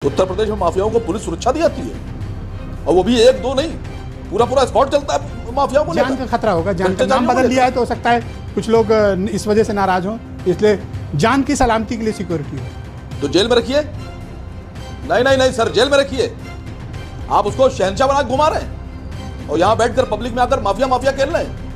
उत्तर प्रदेश में माफियाओं को पुलिस सुरक्षा दी जाती है, और वो भी एक दो नहीं, पूरा पूरा स्क्वाड चलता है माफियाओं को। जान का खतरा होगा, जान का नाम बदल दिया है तो हो सकता है कुछ लोग इस वजह से नाराज हों, इसलिए जान की सलामती के लिए सिक्योरिटी हो तो जेल में रखिए। नहीं नहीं नहीं सर, जेल में रखिए। आप उसको शहंशाह बना घुमा रहे हैं और यहां बैठकर पब्लिक में आकर माफिया माफिया खेल रहे हैं।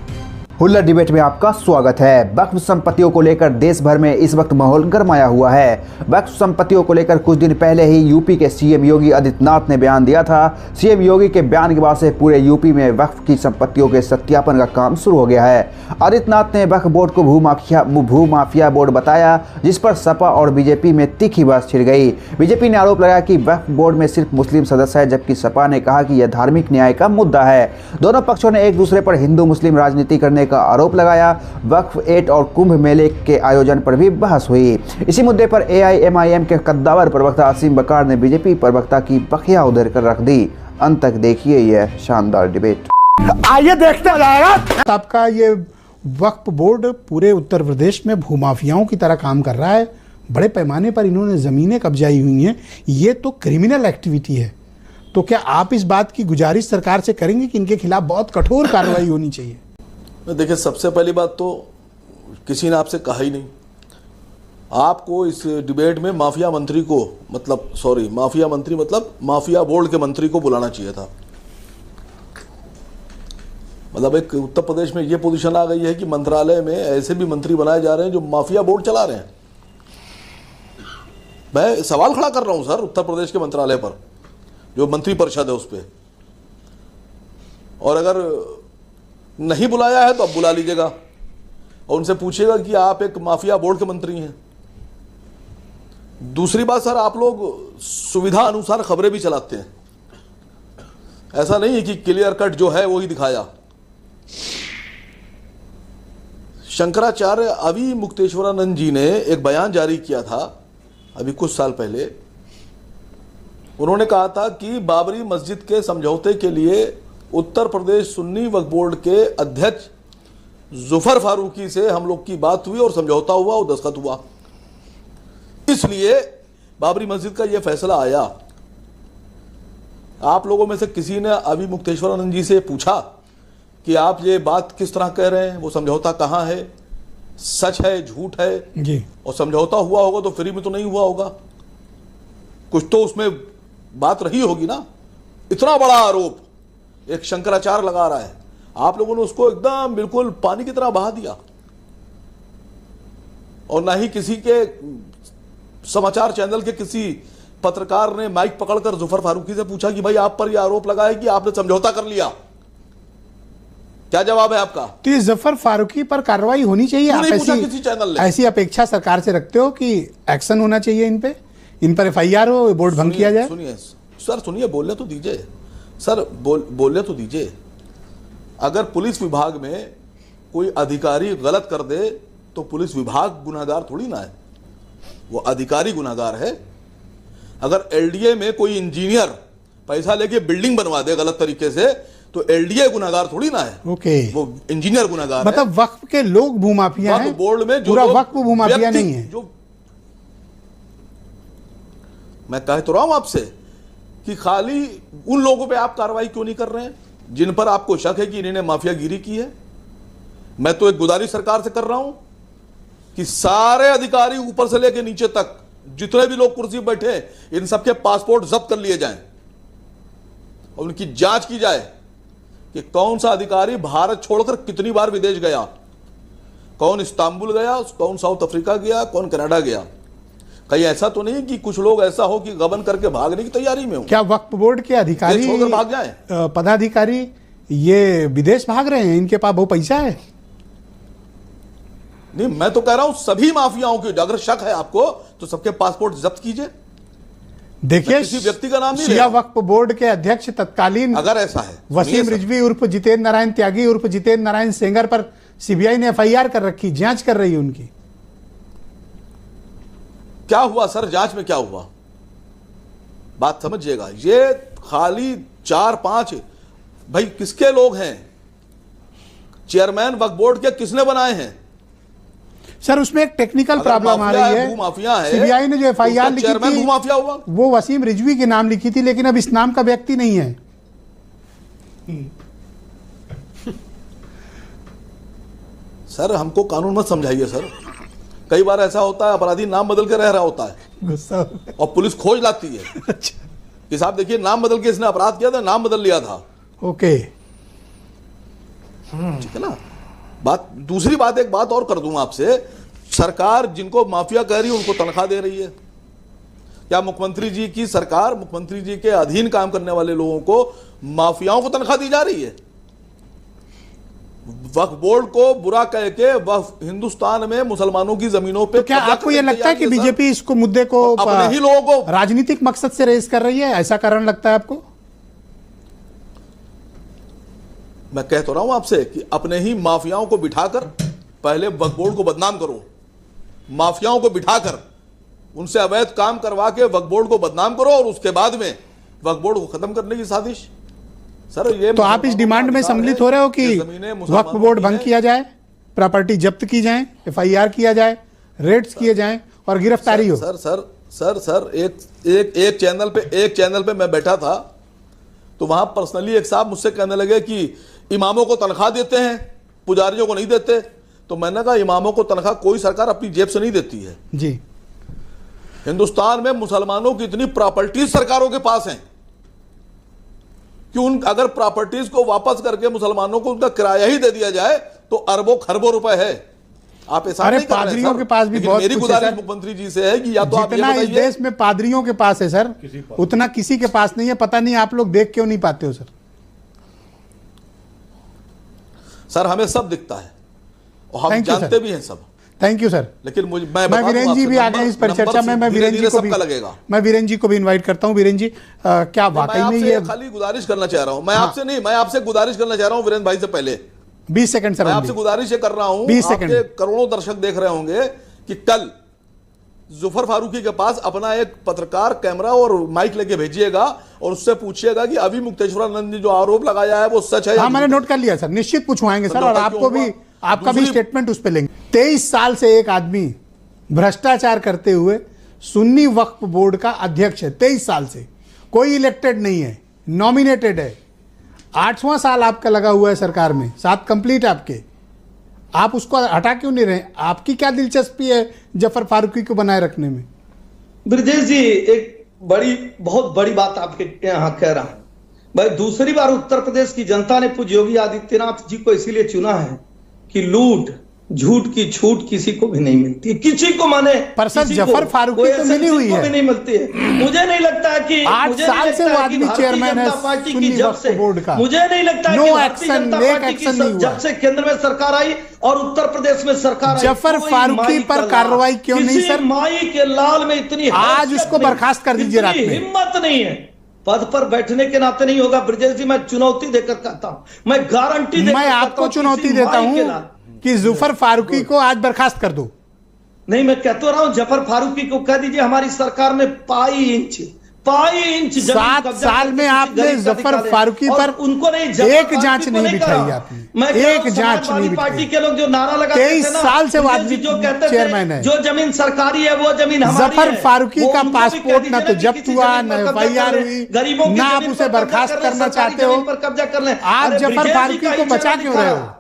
हुल्लड़ डिबेट में आपका स्वागत है। वक्फ संपत्तियों को लेकर देश भर में इस वक्त माहौल गरमाया हुआ है। वक्फ संपत्तियों को लेकर कुछ दिन पहले ही यूपी के सीएम योगी आदित्यनाथ ने बयान दिया था। सीएम योगी के बयान के बाद से पूरे यूपी में वक्फ की संपत्तियों के सत्यापन का काम शुरू हो गया है। आदित्यनाथ ने वक्फ बोर्ड को भूमाफिया बोर्ड बताया, जिस पर सपा और बीजेपी में तीखी बहस छिड़ गई। बीजेपी ने आरोप लगाया कि वक्फ बोर्ड में सिर्फ मुस्लिम सदस्य है, जबकि सपा ने कहा कि यह धार्मिक न्याय का मुद्दा है। दोनों पक्षों ने एक दूसरे पर हिंदू मुस्लिम राजनीति करने का आरोप लगाया। वक्फ 8 और कुंभ मेले के आयोजन पर भी बहस हुई। इसी मुद्दे पर एआईएमआईएम के कद्दावर प्रवक्ता असीम बकार ने बीजेपी प्रवक्ता की बखिया उधेड़ कर रख दी। अंत तक देखिए यह शानदार डिबेट। आइए देखते जाएगा। आपका ये वक्फ बोर्ड पूरे उत्तर प्रदेश में भूमाफियाओं की तरह काम कर रहा है। बड़े पैमाने पर इन्होंने जमीनें कब्जाई हुई हैं। ये तो क्रिमिनल एक्टिविटी है। तो क्या आप इस बात की गुजारिश सरकार से करेंगे कि इनके खिलाफ बहुत कठोर कार्रवाई होनी चाहिए? देखिए, सबसे पहली बात तो किसी ने आपसे कहा ही नहीं। आपको इस डिबेट में माफिया मंत्री को मतलब माफिया बोर्ड के मंत्री को बुलाना चाहिए था। मतलब एक उत्तर प्रदेश में ये पोजीशन आ गई है कि मंत्रालय में ऐसे भी मंत्री बनाए जा रहे हैं जो माफिया बोर्ड चला रहे हैं। मैं सवाल खड़ा कर रहा हूं सर, उत्तर प्रदेश के मंत्रालय पर, जो मंत्री परिषद है उस पर। और अगर नहीं बुलाया है तो अब बुला लीजिएगा और उनसे पूछिएगा कि आप एक माफिया बोर्ड के मंत्री हैं। दूसरी बात सर, आप लोग सुविधा अनुसार खबरें भी चलाते हैं। ऐसा नहीं है कि क्लियर कट जो है वो ही दिखाया। शंकराचार्य अभी मुक्तेश्वरानंद जी ने एक बयान जारी किया था अभी कुछ साल पहले। उन्होंने कहा था कि बाबरी मस्जिद के समझौते के लिए उत्तर प्रदेश सुन्नी वक्फ बोर्ड के अध्यक्ष जुफर फारूकी से हम लोग की बात हुई और समझौता हुआ और दस्तखत हुआ, इसलिए बाबरी मस्जिद का यह फैसला आया। आप लोगों में से किसी ने अभी मुक्तेश्वरानंद जी से पूछा कि आप ये बात किस तरह कह रहे हैं, वो समझौता कहाँ है, सच है झूठ है जी, और समझौता हुआ होगा तो फ्री में तो नहीं हुआ होगा, कुछ तो उसमें बात रही होगी ना। इतना बड़ा आरोप एक शंकराचार्य लगा रहा है, आप लोगों ने उसको एकदम बिल्कुल पानी की तरह बहा दिया। और ना ही किसी के समाचार चैनल के किसी पत्रकार ने माइक पकड़कर जुफर फारूकी से पूछा कि भाई आप पर यह आरोप लगा है कि आपने समझौता कर लिया, क्या जवाब है आपका? तो ये जुफर फारूकी पर कार्रवाई होनी चाहिए। आप किसी चैनल ने ऐसी अपेक्षा सरकार से रखते हो कि एक्शन होना चाहिए इन पर एफआईआर हो, बोर्ड भंग किया जाए? सुनिए सर, सुनिए, बोलने तो दीजिए सर, बोलने तो दीजिए। अगर पुलिस विभाग में कोई अधिकारी गलत कर दे तो पुलिस विभाग गुनहगार थोड़ी ना है, वो अधिकारी गुनहगार है। अगर एलडीए में कोई इंजीनियर पैसा लेके बिल्डिंग बनवा दे गलत तरीके से तो एलडीए गुनहगार थोड़ी ना है। ओके, वो इंजीनियर गुनहगार मतलब है। वक्फ के लोग भूमाफिया हैं, बोर्ड में पूरा वक्फ भूमाफिया नहीं है। जो मैं कह तो रहा हूं आपसे कि खाली उन लोगों पे आप कार्रवाई क्यों नहीं कर रहे हैं जिन पर आपको शक है कि इन्होंने माफियागिरी की है। मैं तो एक गुजारिश सरकार से कर रहा हूं कि सारे अधिकारी ऊपर से लेकर नीचे तक जितने भी लोग कुर्सी पर बैठे हैं इन सबके पासपोर्ट जब्त कर लिए जाएं और उनकी जांच की जाए कि कौन सा अधिकारी भारत छोड़कर कितनी बार विदेश गया, कौन इस्तांबुल गया, कौन साउथ अफ्रीका गया, कौन कनाडा गया। कहीं ऐसा तो नहीं कि कुछ लोग ऐसा हो कि गबन करके भागने की तैयारी में हो। क्या वक्फ बोर्ड के अधिकारी छोड़कर भाग जाए, पदाधिकारी ये विदेश भाग रहे हैं? इनके पास वो पैसा है? नहीं, मैं तो कह रहा हूं सभी माफियाओं के, अगर शक है आपको तो सबके पासपोर्ट जब्त कीजिए। देखिए, किसी व्यक्ति का नाम नहीं शिया वक्फ बोर्ड के अध्यक्ष तत्कालीन अगर ऐसा है वसीम रिजवी उर्फ जितेंद्र नारायण त्यागी उर्फ जितेंद्र नारायण सेंगर पर सीबीआई ने एफआईआर कर रखी, जांच कर रही है उनकी। क्या हुआ सर, जांच में क्या हुआ? बात समझिएगा, ये खाली 4-5 भाई किसके लोग हैं? चेयरमैन वक्फ बोर्ड के किसने बनाए हैं? सर उसमें एक टेक्निकल अगर प्रॉब्लम आ माफिया रही है, है। भूमाफिया है, सीबीआई ने जो एफआईआर तो उसका लिखी चेयरमैन थी भूमाफिया हुआ। वो वसीम रिजवी के नाम लिखी थी, लेकिन अब इस नाम का व्यक्ति नहीं है। सर हमको कानून मत समझाइए सर। कई बार ऐसा होता है अपराधी नाम बदल के रह रहा होता है गुस्सा और पुलिस खोज लाती है अच्छा, कि साहब देखिए नाम बदल के इसने अपराध किया था, नाम बदल लिया था। ओके। ठीक है ना। बात दूसरी बात, एक बात और कर दूं आपसे, सरकार जिनको माफिया कह रही है उनको तनख्वाह दे रही है क्या? मुख्यमंत्री जी की सरकार, मुख्यमंत्री जी के अधीन काम करने वाले लोगों को, माफियाओं को तनख्वाह दी जा रही है? वक्फ बोर्ड को बुरा कह के वक्फ हिंदुस्तान में मुसलमानों की जमीनों पे तो क्या आपको यह लगता है कि बीजेपी इसको मुद्दे को अपने ही लोगों को राजनीतिक मकसद से रेज कर रही है, ऐसा कारण लगता है आपको? मैं कह तो रहा हूं आपसे कि अपने ही माफियाओं को बिठाकर पहले वक्फ बोर्ड को बदनाम करो, माफियाओं को बिठाकर उनसे अवैध काम करवा के वक्फ बोर्ड को बदनाम करो और उसके बाद में वक्फ बोर्ड को खत्म करने की साजिश। सर ये तो आप इस डिमांड में सम्मिलित हो रहे हो कि वक्फ बोर्ड भंग किया जाए, प्रॉपर्टी जब्त की जाए, एफआईआर किया जाए, रेड्स किए जाएं और गिरफ्तारी हो? सर एक चैनल पे मैं बैठा था तो वहां पर्सनली एक साहब मुझसे कहने लगे कि इमामों को तनख्वाह देते हैं, पुजारियों को नहीं देते। तो मैंने कहा इमामों को तनख्वाह कोई सरकार अपनी जेब से नहीं देती है जी। हिंदुस्तान में मुसलमानों की इतनी प्रॉपर्टीज सरकारों के पास हैं कि उन अगर प्रॉपर्टीज को वापस करके मुसलमानों को उनका किराया ही दे दिया जाए तो अरबों खरबों रुपए है। आप ऐसा नहीं कर रहे हैं पादरियों के पास भी बहुत मेरी कुछ है गुजारिश सर। मुख्यमंत्री जी से है कि या तो आप ये जितना इस बताइए, देश में पादरियों के पास है सर, उतना किसी के पास नहीं है। पता नहीं आप लोग देख क्यों नहीं पाते हो सर? सर हमें सब दिखता है और हम Thank you, जानते sir. भी हैं सब। Thank you sir. लेकिन मैं वीरेंद्र जी भी आ गए इस परिचर्चा में। मैं वीरेंद्र जी को भी इनवाइट करता हूं। वीरेंद्र जी क्या वाकई में ये खाली गुजारिश करना चाह रहा हूं, मैं आपसे नहीं, मैं आपसे गुजारिश करना चाह रहा हूं वीरेंद्र भाई से पहले 20 सेकंड सर। मैं आपसे गुजारिश ये कर रहा हूं, 20 सेकंड। आपके करोड़ों दर्शक देख रहे होंगे कि कल जुफर फारूकी के पास अपना एक पत्रकार कैमरा और माइक लेके भेजिएगा और उससे पूछिएगा कि अभी मुक्तेश्वरानंद ने जो आरोप लगाया है वो सच है? हाँ, मैंने नोट कर लिया सर, निश्चित पूछवाएंगे सर, और आपको भी आपका भी स्टेटमेंट उस पर लेंगे। 23 साल से एक आदमी भ्रष्टाचार करते हुए सुन्नी वक्फ बोर्ड का अध्यक्ष है। 23 साल से कोई इलेक्टेड नहीं है, नॉमिनेटेड है। 8वां साल आपका लगा हुआ है सरकार में, 7 कंप्लीट आपके। आप उसको हटा क्यों नहीं रहे? आपकी क्या दिलचस्पी है जफर फारूकी को बनाए रखने में? ब्रजेश जी, एक बहुत बड़ी बात आपके यहाँ कह रहा हूं भाई। दूसरी बार उत्तर प्रदेश की जनता ने पूज्य योगी आदित्यनाथ जी को इसीलिए चुना है कि लूट झूठ की छूट किसी को भी नहीं मिलती है, किसी को माने। पर सर जफर फारूकी तो मिली हुई है, नहीं मिलती है। मुझे नहीं लगता है कि 8 साल से वो आदमी चेयरमैन है सुन्नी वक्फ बोर्ड का। मुझे नहीं लगता है नो कि भारतीय एक्शन, जनता नेक पार्टी की एक्शन नहीं हुआ। जब से केंद्र में सरकार आई और उत्तर प्रदेश में सरकार आई, जफर कोई फारूकी माई पर का कार्रवाई क्यों किसी नहीं सर? माई के लाल में इतनी आज हैसियत उसको नहीं, बर्खास्त कर दीजिए रात इतनी में। हिम्मत नहीं है। पद पर बैठने के नाते नहीं होगा ब्रजेश जी, मैं चुनौती देकर कहता हूं, मैं गारंटी देकर मैं कहता आपको हूं, चुनौती किसी देता माई के हूं लाल। कि जुफर फारूकी को आज बर्खास्त कर दो। नहीं, मैं कहता रहा हूं जफर फारूकी को कह दीजिए हमारी सरकार में पाई इंच 7 साल में आपने जफर फारूकी पर उनको नहीं, एक जांच नहीं बिठाई आपने, एक जांच नहीं बिठाई। पार्टी के लोग जो नारा लगाते थे 23 साल से वो आदमी जो कहते चेयरमैन है। जो जमीन सरकारी है वो जमीन हमारी है। जफर फारूकी वो का उनको भी पासपोर्ट कह ना तो दीजिए जब्त किसी हुआ, जमीन ना पर कब्जा एफआईआर कर लें, हुई, गरीबों की ना आप जमीन उसे पर कब्जा बर्खास्त कर लें, करना सरकारी चाहते हो। जमीन पर कब्जा कर लें। आप अरे जफर ब्रिजेश जी फारूकी का को ही बचा चेहरा क्यों दिखा रहे रहा। हो?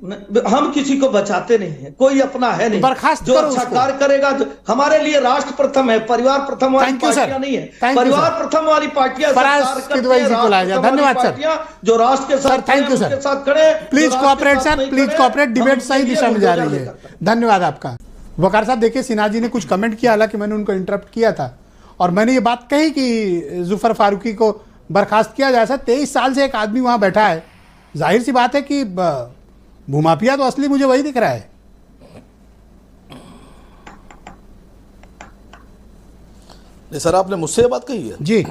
हम किसी को बचाते नहीं है, कोई अपना है नहीं। बर्खास्त जो करो अच्छा उसको। कार्य करेगा हमारे लिए राष्ट्र प्रथम है, परिवार प्रथम वाली Thank you, sir. पार्टियां नहीं है। Thank you, परिवार sir. प्रथम वाली पार्टियां फराज सरकार करती किदवई है, जी को लाया जाए। राष्ट्र प्रथम धन्यवाद, वाली सर। पार्टियां जो राष्ट्र के सर, साथ thank you, उनके sir. साथ खड़े, प्लीज जो राष्ट्र कोऑपरेट के साथ सर, नहीं प्लीज खड़े, कोऑपरेट। हम डिबेट उनके सही लिए दिशा में जा रही बुलडोजर है। लेकर करते हैं। धन्यवाद आपका। वकार साहब देखिए, सिन्हा जी ने कुछ कमेंट किया, हालांकि मैंने उनको इंटरप्ट किया था और मैंने ये बात कही कि जुफर फारूकी को बर्खास्त किया जाए। 23 साल से एक आदमी वहां बैठा है, जाहिर सी बात है कि भूमाफिया तो असली मुझे वही दिख रहा है। नहीं सर, आपने मुझसे ये बात कही है? जी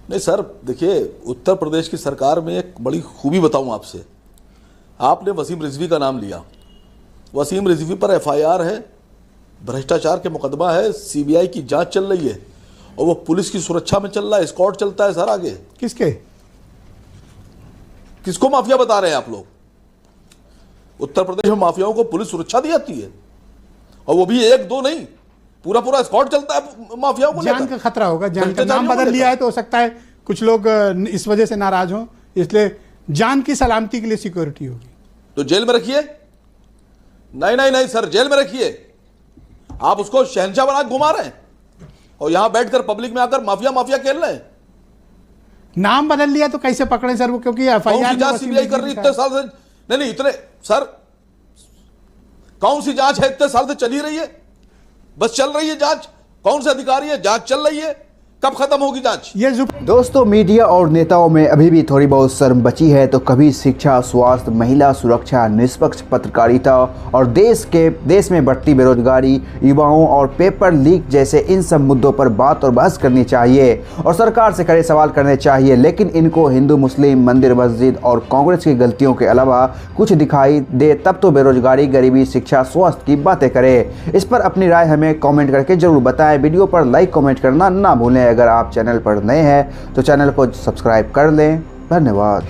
नहीं सर, देखिए उत्तर प्रदेश की सरकार में एक बड़ी खूबी बताऊं आपसे। आपने वसीम रिजवी का नाम लिया, वसीम रिजवी पर एफआईआर है, भ्रष्टाचार के मुकदमा है, सीबीआई की जांच चल रही है और वो पुलिस की सुरक्षा में चल रहा है, एस्कॉर्ट चलता है सर। आगे किसके? किसको माफिया बता रहे हैं आप लोग? उत्तर प्रदेश में माफियाओं को पुलिस सुरक्षा दी जाती है, और वो भी एक दो नहीं, पूरा पूरा स्क्वाड चलता है माफियाओं को जान लेकर। का खतरा होगा, जान का भ्रष्टाचारियों नाम को बदल लिया है लेकर। तो हो सकता है कुछ लोग इस वजह से नाराज हों, इसलिए जान की सलामती के लिए सिक्योरिटी होगी। तो जेल में रखिए। नहीं नहीं नहीं सर, जेल में रखिए। आप उसको शहंशाह बना के घुमा रहे हैं और यहां बैठकर पब्लिक में आकर माफिया माफिया खेल रहे हैं। नाम बदल लिया तो कैसे पकड़े सर वो, क्योंकि कौन एफआईआर सी जांच सीबीआई कर रही है इतने साल से? नहीं नहीं, इतने सर, कौन सी जांच है इतने साल से चली रही है? बस चल रही है जांच। कौन से अधिकारी है? जांच चल रही है, कब खत्म होगी जांच? ये दोस्तों, मीडिया और नेताओं में अभी भी थोड़ी बहुत शर्म बची है तो कभी शिक्षा, स्वास्थ्य, महिला सुरक्षा, निष्पक्ष पत्रकारिता और देश में बढ़ती बेरोजगारी, युवाओं और पेपर लीक जैसे इन सब मुद्दों पर बात और बहस करनी चाहिए और सरकार से कड़े सवाल करने चाहिए। लेकिन इनको हिंदू, मुस्लिम, मंदिर, मस्जिद और कांग्रेस की गलतियों के अलावा कुछ दिखाई दे तब तो बेरोजगारी, गरीबी, शिक्षा, स्वास्थ्य की बातें करे। इस पर अपनी राय हमें कॉमेंट करके जरूर बताएं। वीडियो पर लाइक, कॉमेंट करना ना भूलें। अगर आप चैनल पर नए हैं तो चैनल को सब्सक्राइब कर लें। धन्यवाद।